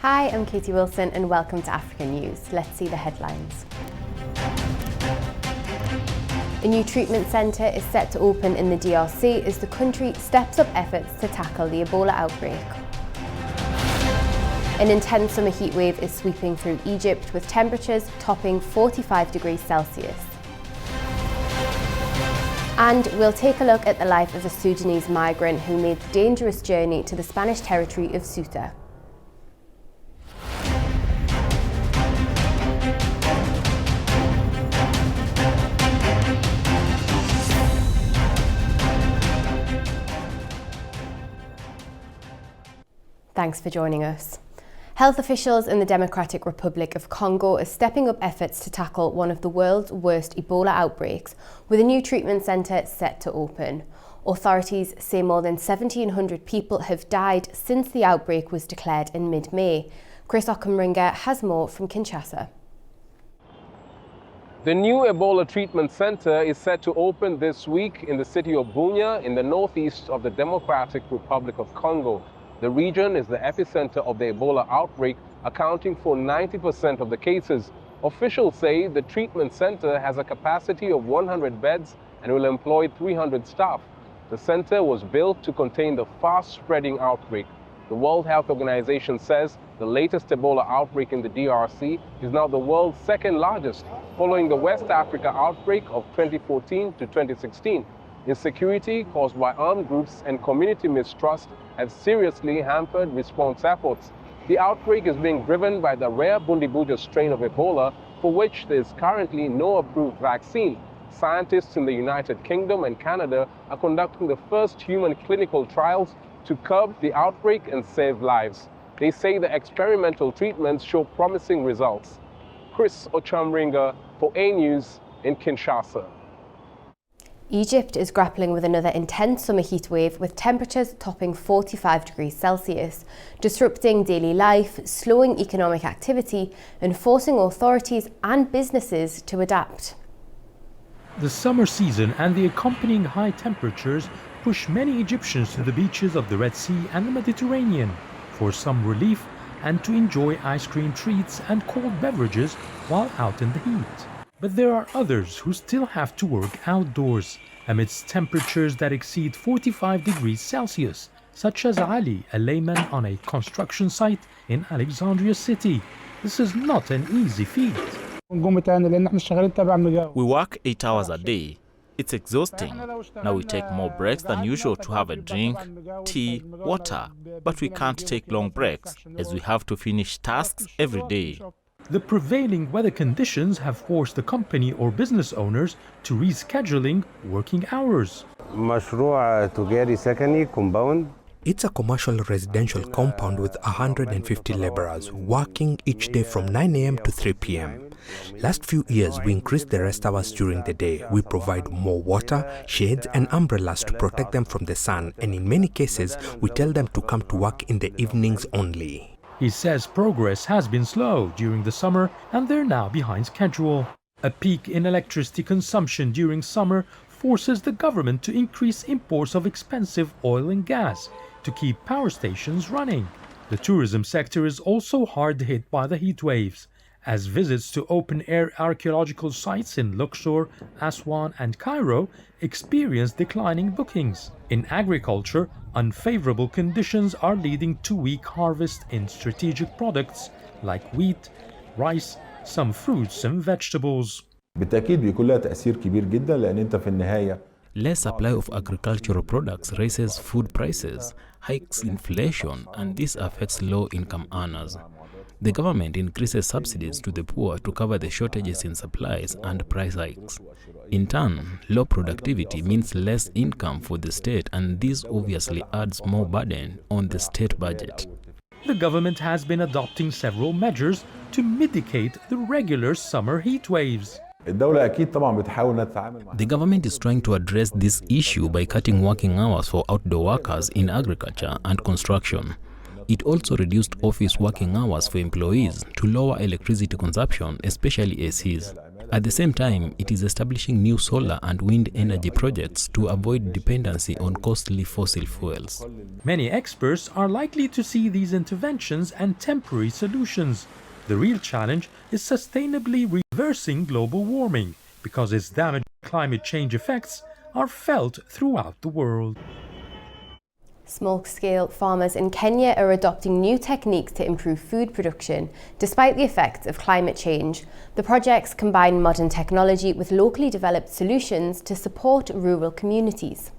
Hi, I'm Katie Wilson and welcome to Africa News. Let's see the headlines. A new treatment centre is set to open in the DRC as the country steps up efforts to tackle the Ebola outbreak. An intense summer heatwave is sweeping through Egypt with temperatures topping 45 degrees Celsius. And we'll take a look at the life of a Sudanese migrant who made the dangerous journey to the Spanish territory of Ceuta. Thanks for joining us. Health officials in the Democratic Republic of Congo are stepping up efforts to tackle one of the world's worst Ebola outbreaks, with a new treatment centre set to open. Authorities say more than 1,700 people have died since the outbreak was declared in mid-May. Chris Okamringa has more from Kinshasa. The new Ebola treatment centre is set to open this week in the city of Bunia in the northeast of the Democratic Republic of Congo. The region is the epicenter of the Ebola outbreak, accounting for 90% of the cases. Officials say the treatment center has a capacity of 100 beds and will employ 300 staff. The center was built to contain the fast-spreading outbreak. The World Health Organization says the latest Ebola outbreak in the DRC is now the world's second largest, following the West Africa outbreak of 2014 to 2016. Insecurity caused by armed groups and community mistrust have seriously hampered response efforts. The outbreak is being driven by the rare Bundibuja strain of Ebola, for which there is currently no approved vaccine. Scientists in the United Kingdom and Canada are conducting the first human clinical trials to curb the outbreak and save lives. They say the experimental treatments show promising results. Chris Ochamringa for A News in Kinshasa. Egypt is grappling with another intense summer heatwave with temperatures topping 45 degrees Celsius, disrupting daily life, slowing economic activity and forcing authorities and businesses to adapt. The summer season and the accompanying high temperatures push many Egyptians to the beaches of the Red Sea and the Mediterranean for some relief and to enjoy ice cream treats and cold beverages while out in the heat. But there are others who still have to work outdoors amidst temperatures that exceed 45 degrees Celsius, such as Ali, a layman on a construction site in Alexandria City. This is not an easy feat. We work 8 hours a day. It's exhausting. Now we take more breaks than usual to have a drink, tea, water. But we can't take long breaks as we have to finish tasks every day. The prevailing weather conditions have forced the company or business owners to rescheduling working hours. It's a commercial residential compound with 150 laborers working each day from 9 a.m. to 3 p.m. Last few years, we increased the rest hours during the day. We provide more water, shades and umbrellas to protect them from the sun, and in many cases, we tell them to come to work in the evenings only. He says progress has been slow during the summer and they're now behind schedule. A peak in electricity consumption during summer forces the government to increase imports of expensive oil and gas to keep power stations running. The tourism sector is also hard hit by the heat waves, as visits to open-air archaeological sites in Luxor, Aswan and Cairo experience declining bookings. In agriculture, unfavorable conditions are leading to weak harvest in strategic products like wheat, rice, some fruits and vegetables. Less supply of agricultural products raises food prices, hikes inflation, and this affects low-income earners. The government increases subsidies to the poor to cover the shortages in supplies and price hikes. In turn, low productivity means less income for the state, and this obviously adds more burden on the state budget. The government has been adopting several measures to mitigate the regular summer heat waves. The government is trying to address this issue by cutting working hours for outdoor workers in agriculture and construction. It also reduced office working hours for employees to lower electricity consumption, especially ACs. At the same time, it is establishing new solar and wind energy projects to avoid dependency on costly fossil fuels. Many experts are likely to see these interventions as temporary solutions. The real challenge is sustainably reversing global warming, because its damaging climate change effects are felt throughout the world. Small-scale farmers in Kenya are adopting new techniques to improve food production, despite the effects of climate change. The projects combine modern technology with locally developed solutions to support rural communities.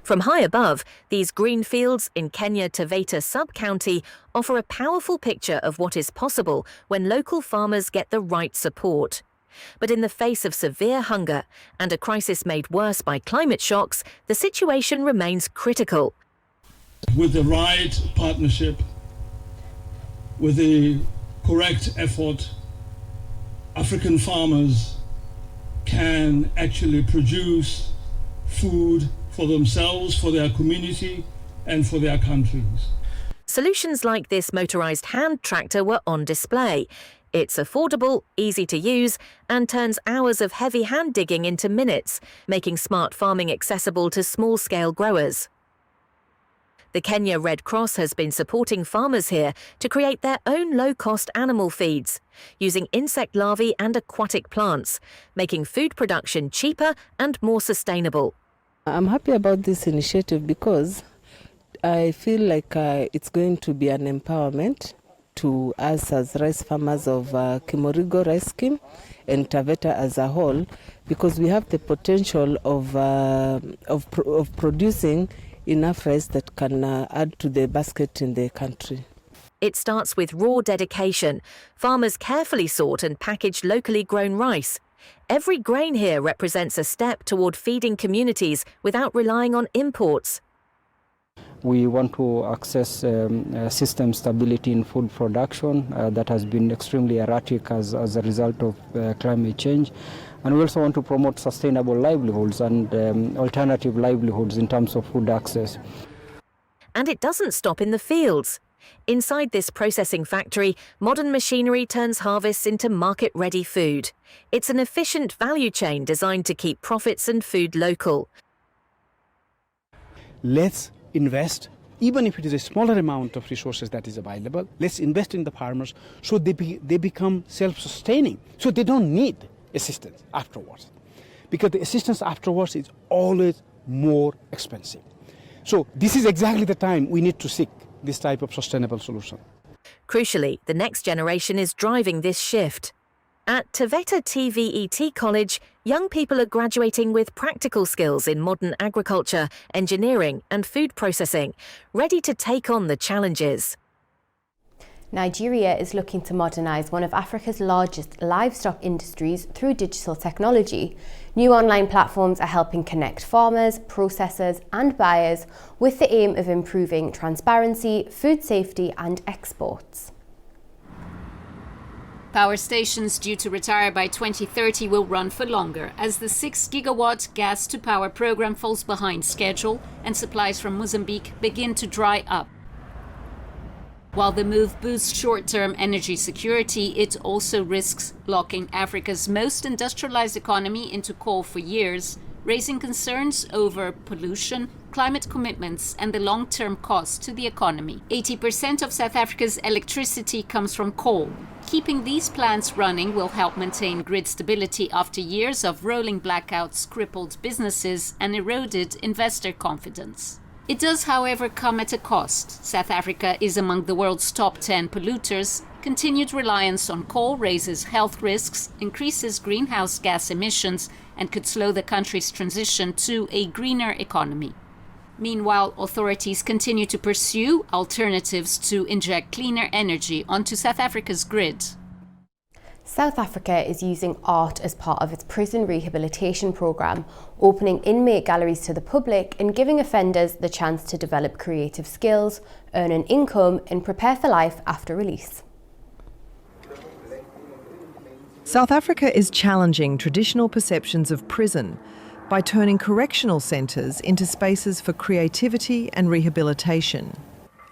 From high above, these green fields in Kenya Taveta sub-county offer a powerful picture of what is possible when local farmers get the right support. But in the face of severe hunger and a crisis made worse by climate shocks, the situation remains critical. With the right partnership, with the correct effort, African farmers can actually produce food for themselves, for their community, and for their countries. Solutions like this motorized hand tractor were on display. It's affordable, easy to use, and turns hours of heavy hand digging into minutes, making smart farming accessible to small-scale growers. The Kenya Red Cross has been supporting farmers here to create their own low-cost animal feeds, using insect larvae and aquatic plants, making food production cheaper and more sustainable. I'm happy about this initiative because I feel like it's going to be an empowerment to us as rice farmers of Kimorigo rice scheme and Taveta as a whole, because we have the potential of producing enough rice that can add to the basket in the country. It starts with raw dedication. Farmers carefully sort and package locally grown rice. Every grain here represents a step toward feeding communities without relying on imports. We want to access system stability in food production that has been extremely erratic as a result of climate change. And we also want to promote sustainable livelihoods and alternative livelihoods in terms of food access. And it doesn't stop in the fields. Inside this processing factory, modern machinery turns harvests into market-ready food. It's an efficient value chain designed to keep profits and food local. Let's invest, even if it is a smaller amount of resources that is available, let's invest in the farmers so they become self-sustaining, so they don't need assistance afterwards. Because the assistance afterwards is always more expensive. So this is exactly the time we need to seek this type of sustainable solution. Crucially, the next generation is driving this shift. At Taveta TVET College, young people are graduating with practical skills in modern agriculture, engineering and food processing, ready to take on the challenges. Nigeria is looking to modernise one of Africa's largest livestock industries through digital technology. New online platforms are helping connect farmers, processors and buyers with the aim of improving transparency, food safety and exports. Power stations due to retire by 2030 will run for longer as the 6 gigawatt gas-to-power program falls behind schedule and supplies from Mozambique begin to dry up. While the move boosts short-term energy security, it also risks locking Africa's most industrialized economy into coal for years, raising concerns over pollution, climate commitments and the long-term cost to the economy. 80% of South Africa's electricity comes from coal. Keeping these plants running will help maintain grid stability after years of rolling blackouts crippled businesses and eroded investor confidence. It does, however, come at a cost. South Africa is among the world's top 10 polluters. Continued reliance on coal raises health risks, increases greenhouse gas emissions, and could slow the country's transition to a greener economy. Meanwhile, authorities continue to pursue alternatives to inject cleaner energy onto South Africa's grid. South Africa is using art as part of its prison rehabilitation programme, opening inmate galleries to the public and giving offenders the chance to develop creative skills, earn an income and prepare for life after release. South Africa is challenging traditional perceptions of prison by turning correctional centres into spaces for creativity and rehabilitation.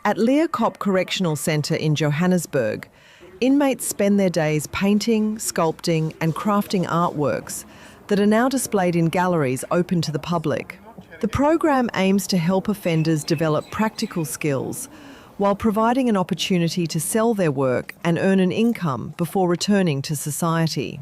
At Leeuwkop Correctional Centre in Johannesburg, Inmates spend their days painting, sculpting and crafting artworks that are now displayed in galleries open to the public. The program aims to help offenders develop practical skills while providing an opportunity to sell their work and earn an income before returning to society.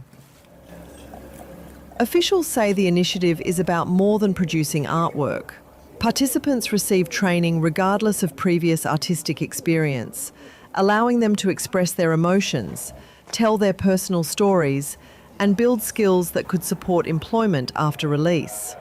Officials say the initiative is about more than producing artwork. Participants receive training regardless of previous artistic experience, allowing them to express their emotions, tell their personal stories, and build skills that could support employment after release.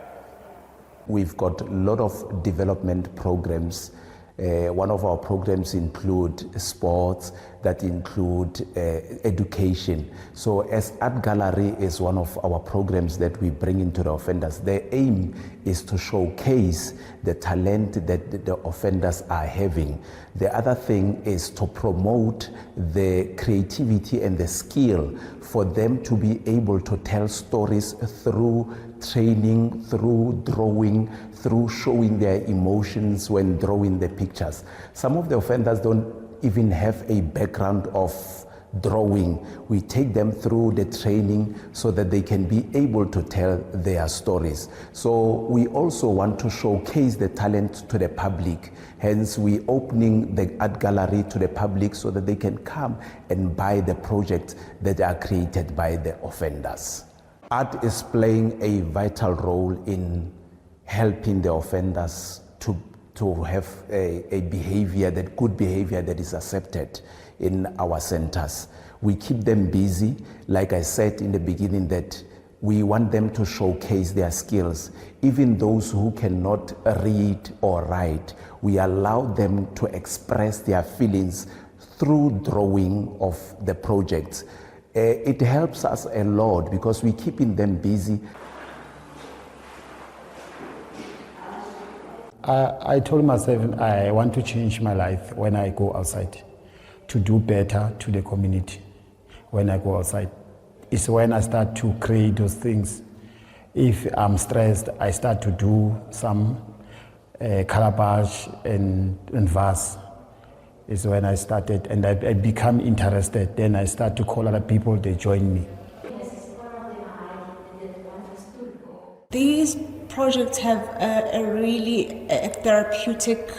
We've got a lot of development programs. One of our programs include sports, that include education. So as Art Gallery is one of our programs that we bring into the offenders, the aim is to showcase the talent that the offenders are having. The other thing is to promote the creativity and the skill for them to be able to tell stories through training, through drawing, through showing their emotions when drawing the pictures. Some of the offenders don't even have a background of drawing. We take them through the training so that they can be able to tell their stories. So we also want to showcase the talent to the public. Hence, we opening the art gallery to the public so that they can come and buy the projects that are created by the offenders. Art is playing a vital role in helping the offenders to have a behavior, that good behavior that is accepted in our centers. We keep them busy. Like I said in the beginning, that we want them to showcase their skills. Even those who cannot read or write, we allow them to express their feelings through drawing of the projects. It helps us a lot because we're keeping them busy. I told myself I want to change my life when I go outside, to do better to the community. When I go outside, it's when I start to create those things. If I'm stressed, I start to do some calabash and vase. It's when I started, and I become interested. Then I start to call other people, they join me. These projects have a really therapeutic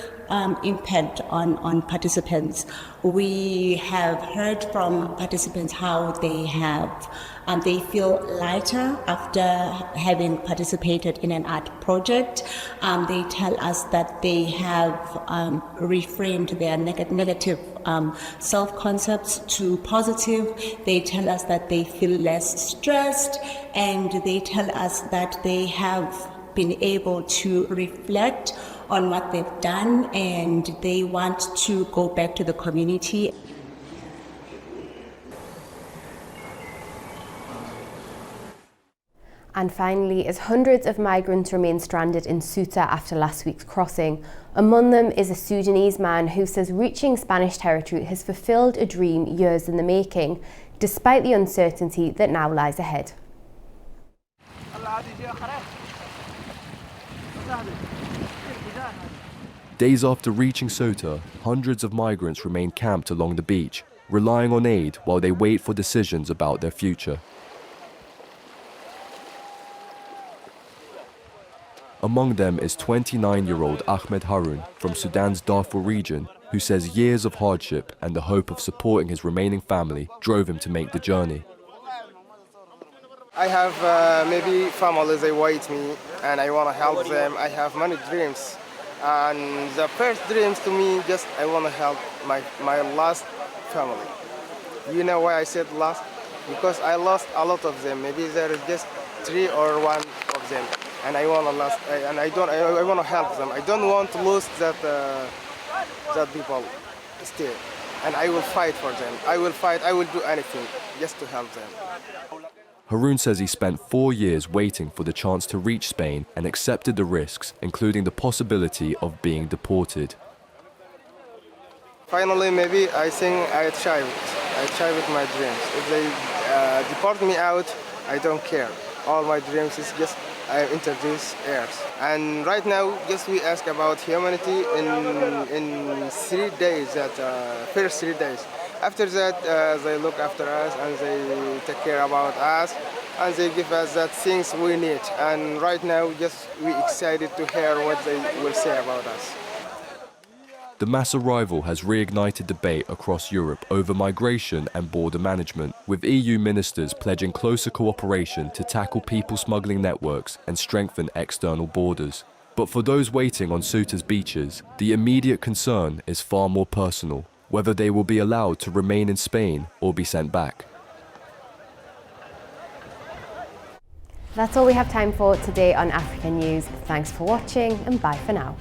impact on participants. We have heard from participants how they feel lighter after having participated in an art project. They tell us that they have reframed their negative self-concepts to positive. They tell us that they feel less stressed, and they tell us that they have been able to reflect on what they've done, and they want to go back to the community. And finally, as hundreds of migrants remain stranded in Ceuta after last week's crossing, among them is a Sudanese man who says reaching Spanish territory has fulfilled a dream years in the making, despite the uncertainty that now lies ahead. Days after reaching Ceuta, hundreds of migrants remain camped along the beach, relying on aid while they wait for decisions about their future. Among them is 29-year-old Ahmed Harun from Sudan's Darfur region, who says years of hardship and the hope of supporting his remaining family drove him to make the journey. I have maybe families, they wait me, and I want to help them. I have many dreams. And the first dreams to me, just I want to help my last family. You know why I said last? Because I lost a lot of them. Maybe there is just 3 or 1 of them, and I want to last. I want to help them. I don't want to lose that people still, and I will fight for them. I will fight. I will do anything just to help them. Harun says he spent 4 years waiting for the chance to reach Spain and accepted the risks, including the possibility of being deported. Finally, maybe I think I achieved with my dreams. If they deport me out, I don't care. All my dreams is just I introduce heirs. And right now, just we ask about humanity in 3 days, that first 3 days. After that, they look after us and they take care about us and they give us the things we need. And right now, we're excited to hear what they will say about us. The mass arrival has reignited debate across Europe over migration and border management, with EU ministers pledging closer cooperation to tackle people smuggling networks and strengthen external borders. But for those waiting on Ceuta's beaches, the immediate concern is far more personal: whether they will be allowed to remain in Spain or be sent back. That's all we have time for today on African News. Thanks for watching and bye for now.